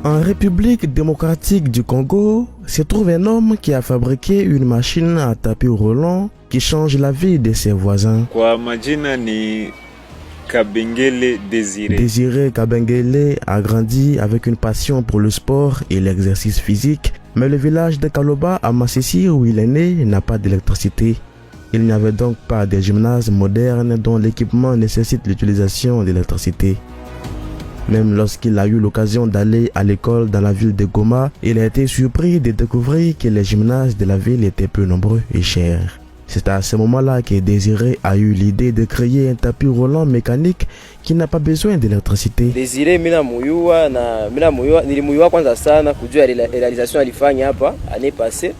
En République démocratique du Congo, se trouve un homme qui a fabriqué une machine à tapis roulant qui change la vie de ses voisins. Kwa majina ni Kabengele Désiré. Désiré Kabengele a grandi avec une passion pour le sport et l'exercice physique, mais le village de Kaloba à Massissi où il est né n'a pas d'électricité. Il n'y avait donc pas de gymnase moderne dont l'équipement nécessite l'utilisation d'électricité. Même lorsqu'il a eu l'occasion d'aller à l'école dans la ville de Goma, il a été surpris de découvrir que les gymnases de la ville étaient peu nombreux et chers. C'est à ce moment-là que Désiré a eu l'idée de créer un tapis roulant mécanique qui n'a pas besoin d'électricité. Désiré nilimuyua kwanza sana kujua realisation alifanya hapa année passée.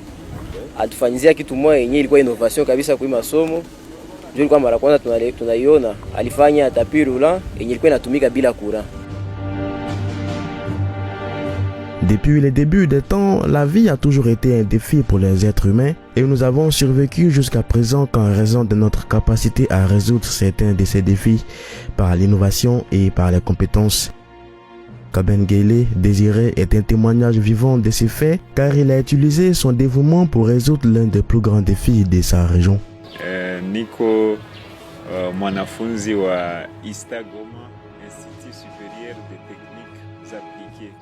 Atufanyizia kitu moja yenyewe ilikuwa innovation kabisa kwa masomo. Ndio ilikuwa mara kwanza tunaiona alifanya tapis roulant yenyewe ilikuwa inatumika bila courant. Depuis le début des temps, la vie a toujours été un défi pour les êtres humains et nous avons survécu jusqu'à présent qu'en raison de notre capacité à résoudre certains de ces défis par l'innovation et par les compétences. Kabengele Désiré est un témoignage vivant de ces faits car il a utilisé son dévouement pour résoudre l'un des plus grands défis de sa région. Niko mwanafunzi wa ISTA Goma, Institut supérieur des techniques appliquées.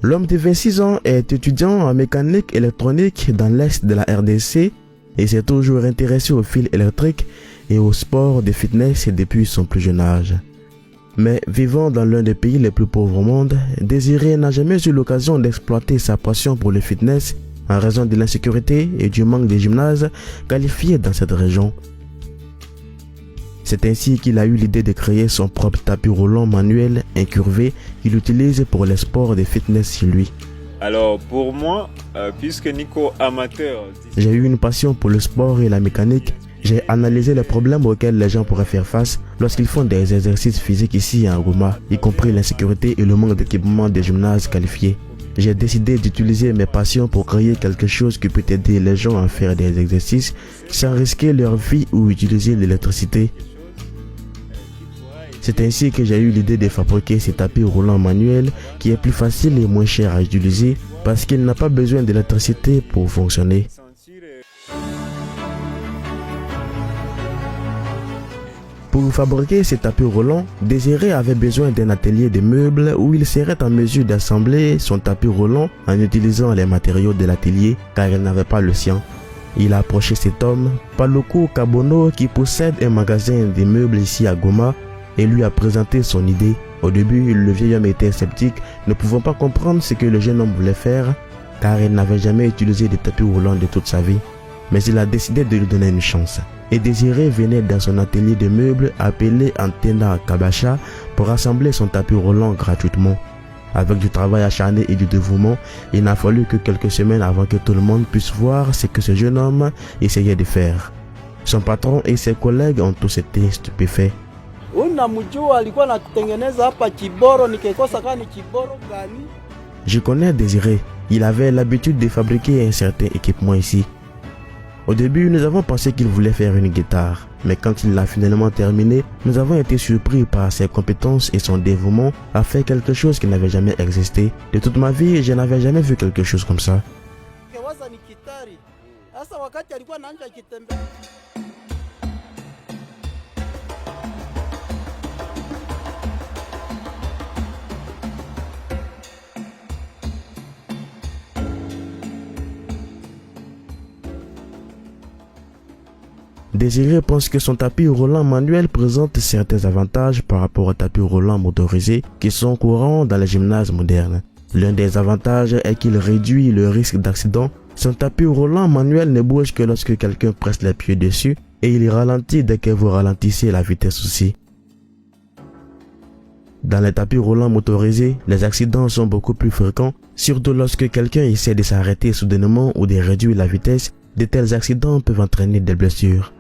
L'homme de 26 ans est étudiant en mécanique électronique dans l'est de la RDC et s'est toujours intéressé aux fils électriques et au sport de fitness depuis son plus jeune âge. Mais vivant dans l'un des pays les plus pauvres au monde, Désiré n'a jamais eu l'occasion d'exploiter sa passion pour le fitness en raison de l'insécurité et du manque de gymnases qualifiés dans cette région. C'est ainsi qu'il a eu l'idée de créer son propre tapis roulant manuel incurvé qu'il utilise pour les sports de fitness chez lui. Alors pour moi, puisque Nico amateur, j'ai eu une passion pour le sport et la mécanique. J'ai analysé les problèmes auxquels les gens pourraient faire face lorsqu'ils font des exercices physiques ici à Goma, y compris l'insécurité et le manque d'équipement des gymnases qualifiés. J'ai décidé d'utiliser mes passions pour créer quelque chose qui peut aider les gens à faire des exercices sans risquer leur vie ou utiliser l'électricité. C'est ainsi que j'ai eu l'idée de fabriquer ce tapis roulant manuel qui est plus facile et moins cher à utiliser parce qu'il n'a pas besoin d'électricité pour fonctionner. Pour fabriquer ces tapis roulants, Désiré avait besoin d'un atelier de meubles où il serait en mesure d'assembler son tapis roulant en utilisant les matériaux de l'atelier car il n'avait pas le sien. Il a approché cet homme, Paluku Kabono, qui possède un magasin de meubles ici à Goma, et lui a présenté son idée. Au début, le vieil homme était sceptique, ne pouvant pas comprendre ce que le jeune homme voulait faire car il n'avait jamais utilisé de tapis roulant de toute sa vie. Mais il a décidé de lui donner une chance. Et Désiré venait dans son atelier de meubles appelé Antena Kabacha pour assembler son tapis roulant gratuitement. Avec du travail acharné et du dévouement, il n'a fallu que quelques semaines avant que tout le monde puisse voir ce que ce jeune homme essayait de faire. Son patron et ses collègues ont tous été stupéfaits. Je connais Désiré. Il avait l'habitude de fabriquer un certain équipement ici. Au début, nous avons pensé qu'il voulait faire une guitare, mais quand il l'a finalement terminé, nous avons été surpris par ses compétences et son dévouement à faire quelque chose qui n'avait jamais existé. De toute ma vie, je n'avais jamais vu quelque chose comme ça. Désiré pense que son tapis roulant manuel présente certains avantages par rapport au tapis roulant motorisé qui sont courants dans les gymnases modernes. L'un des avantages est qu'il réduit le risque d'accident. Son tapis roulant manuel ne bouge que lorsque quelqu'un presse les pieds dessus et il ralentit dès que vous ralentissez la vitesse aussi. Dans les tapis roulants motorisés, les accidents sont beaucoup plus fréquents, surtout lorsque quelqu'un essaie de s'arrêter soudainement ou de réduire la vitesse. De tels accidents peuvent entraîner des blessures.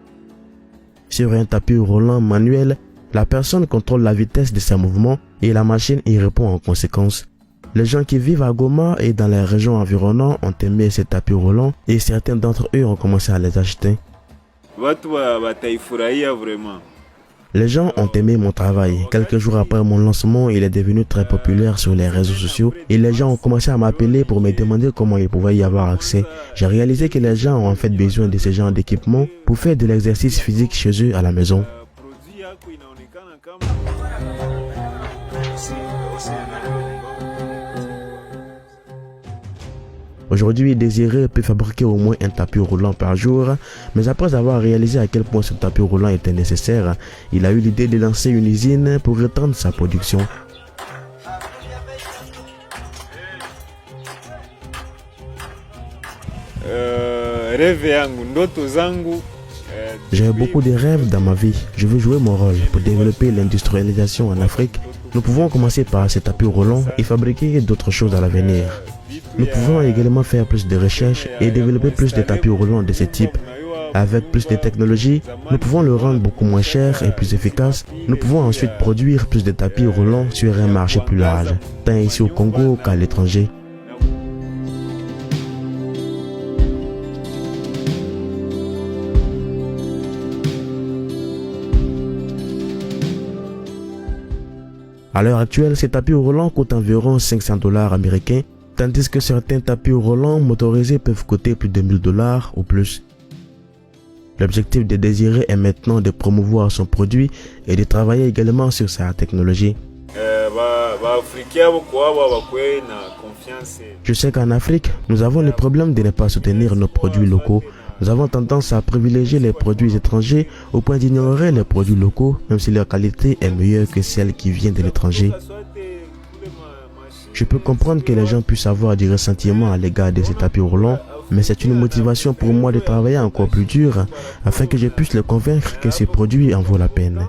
Sur un tapis roulant manuel, la personne contrôle la vitesse de ses mouvements et la machine y répond en conséquence. Les gens qui vivent à Goma et dans les régions environnantes ont aimé ces tapis roulants et certains d'entre eux ont commencé à les acheter. watu bataifurahia vraiment. Les gens ont aimé mon travail. Quelques jours après mon lancement, il est devenu très populaire sur les réseaux sociaux et les gens ont commencé à m'appeler pour me demander comment ils pouvaient y avoir accès. J'ai réalisé que les gens ont en fait besoin de ce genre d'équipement pour faire de l'exercice physique chez eux à la maison. Aujourd'hui, Désiré peut fabriquer au moins un tapis roulant par jour, mais après avoir réalisé à quel point ce tapis roulant était nécessaire, il a eu l'idée de lancer une usine pour étendre sa production. J'ai beaucoup de rêves dans ma vie. Je veux jouer mon rôle pour développer l'industrialisation en Afrique. Nous pouvons commencer par ces tapis roulants et fabriquer d'autres choses à l'avenir. Nous pouvons également faire plus de recherches et développer plus de tapis roulants de ce type. Avec plus de technologies, nous pouvons le rendre beaucoup moins cher et plus efficace. Nous pouvons ensuite produire plus de tapis roulants sur un marché plus large, tant ici au Congo qu'à l'étranger. À l'heure actuelle, ces tapis roulants coûtent environ 500 $ américains, tandis que certains tapis roulants motorisés peuvent coûter plus de 1000 $ ou plus. L'objectif de Désiré est maintenant de promouvoir son produit et de travailler également sur sa technologie. Je sais qu'en Afrique, nous avons le problème de ne pas soutenir nos produits locaux. Nous avons tendance à privilégier les produits étrangers au point d'ignorer les produits locaux, même si leur qualité est meilleure que celle qui vient de l'étranger. Je peux comprendre que les gens puissent avoir du ressentiment à l'égard de ces tapis roulants, mais c'est une motivation pour moi de travailler encore plus dur afin que je puisse les convaincre que ces produits en vaut la peine.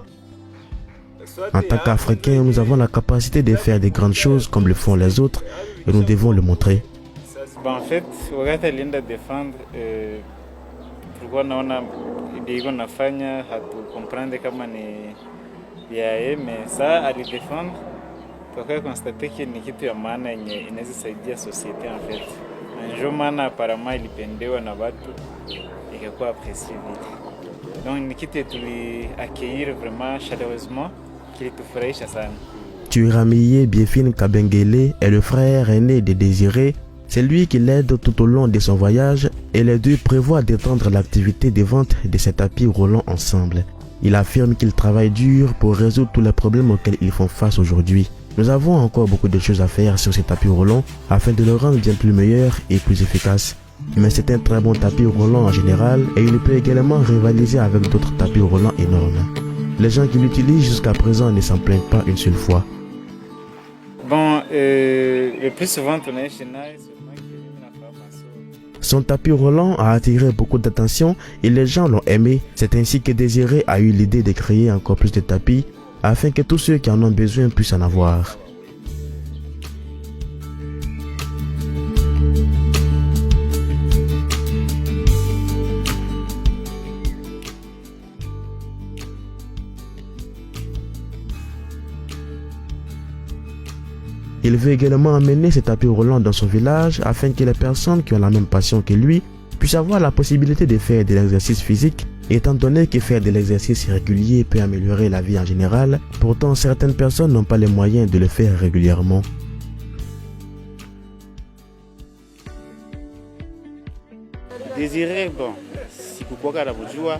En tant qu'Africains, nous avons la capacité de faire de grandes choses comme le font les autres et nous devons le montrer. En fait, wakati alienda défendre tulikuwa naona ndio nafanya hatukomprendre kama ni yeye, mais ça alidefendre tukawa constater que ni kitu ya maana yenye inaweza saidia societe en fait. Ndio maana apparemment ilipendewa na watu ikakuwa apprécié. Donc ni kitu tuli accueillir vraiment chaleureusement kilitufurahisha sana. Tuiramiye Biefine Kabengele est le frère aîné de Désiré. C'est lui qui l'aide tout au long de son voyage et les deux prévoient d'étendre l'activité de vente de ces tapis roulants ensemble. Il affirme qu'ils travaillent dur pour résoudre tous les problèmes auxquels ils font face aujourd'hui. Nous avons encore beaucoup de choses à faire sur ces tapis roulants afin de le rendre bien plus meilleur et plus efficace. Mais c'est un très bon tapis roulant en général et il peut également rivaliser avec d'autres tapis roulants énormes. Les gens qui l'utilisent jusqu'à présent ne s'en plaignent pas une seule fois. Bon, le plus souvent on est chez Nice. Son tapis roulant a attiré beaucoup d'attention et les gens l'ont aimé. C'est ainsi que Désiré a eu l'idée de créer encore plus de tapis afin que tous ceux qui en ont besoin puissent en avoir. Il veut également amener ces tapis roulants dans son village afin que les personnes qui ont la même passion que lui puissent avoir la possibilité de faire de l'exercice physique, étant donné que faire de l'exercice régulier peut améliorer la vie en général. Pourtant, certaines personnes n'ont pas les moyens de le faire régulièrement. Désiré, bon, sikukuwa namujua,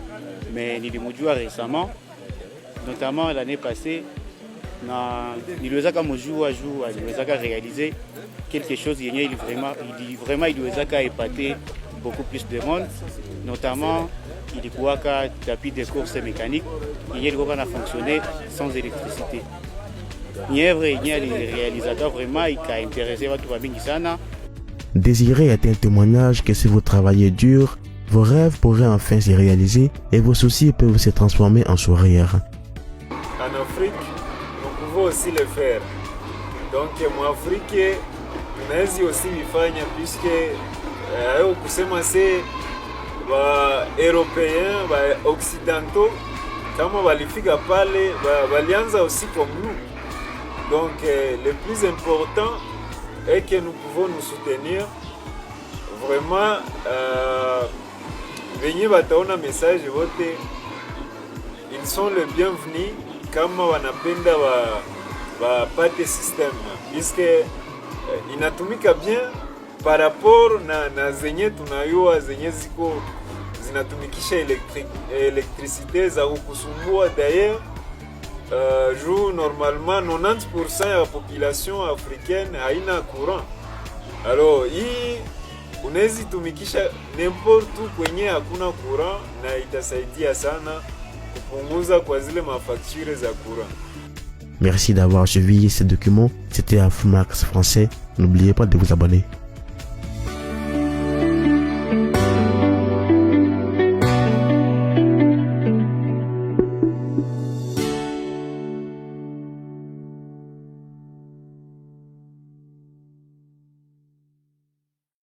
mais nilimujua récemment, notamment l'année passée. Niliwezaka mujua juu aliwezaka réaliser quelque chose yenye il vraiment iliwezaka épater beaucoup plus de monde, notamment ilikuwaka tapis de course mécanique yenye ilikuwa na fonctionner sans électricité. Ni œuvre yenye alirealizaka vraiment ikaintéresser watu wengi sana. Désiré est un témoignage que si vous travaillez dur, vos rêves pourraient enfin se réaliser et vos soucis peuvent se transformer en sourires. En Afrique, nous pouvons aussi le faire. Donc, moi, Afrique, tunaweza aussi vifanya puisque kusema se ba européens, ba occidentaux, kama walifika pale, walianza aussi comme nous. Donc, le plus important est que nous pouvons nous soutenir vraiment venye bataona message wote ils sont les bienvenus kama wanapenda wapate system puisque inatumika bien par rapport na zenye tunayua zenye ziko zinatumikisha électricité za kukusumbua. D'ailleurs jour normalement 90% ya population africaine haina courant. Alors hii unaweza tumikisha n'importe où kwenye hakuna courant na itasaidia sana kupunguza kwa zile mafacture za courant. Merci d'avoir suivi ce document. C'était Afromax Français. N'oubliez pas de vous abonner.